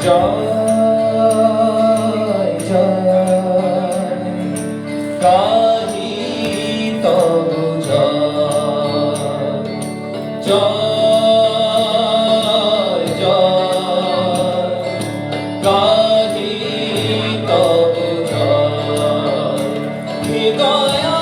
জয় জয় গাহি তবু জয় জয় জয় গাহি তবু জয় হৃদয়া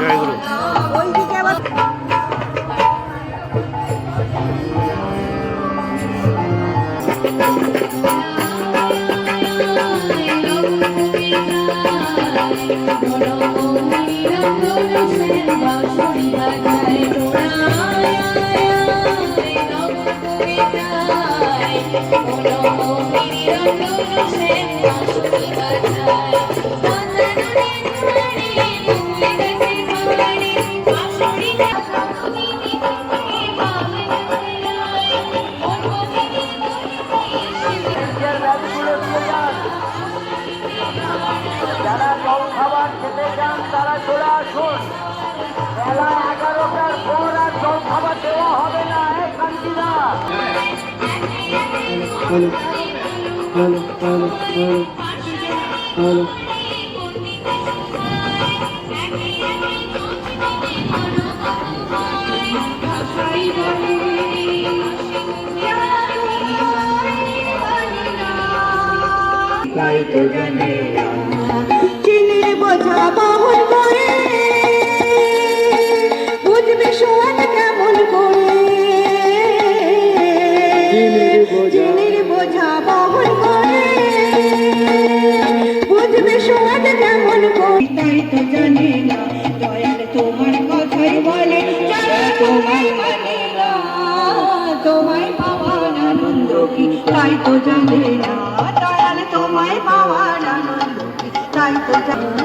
জয়গুরু ওইদিকে আবার যারা জল খাবার খেতে চান তারা চলে আসুন। বেলা 11টার পর আর জল খাবার দেওয়া হবে না। কান্তিরা তাই তো জানে চিনির বোঝা বহন করে বুঝবে সোয়াদ কেমন করে চিনির বোঝা বহন করে বুঝবে সোয়াদ কেমন করে তাই তো জানে না দয়াল তোমার কথাই বলে তোমায় মানে না তোমায় পাওয়ার আনন্দ কি তাই তো জানে না দয়াল তোমায় পাওয়ার আনন্দ কি তাই তো জানে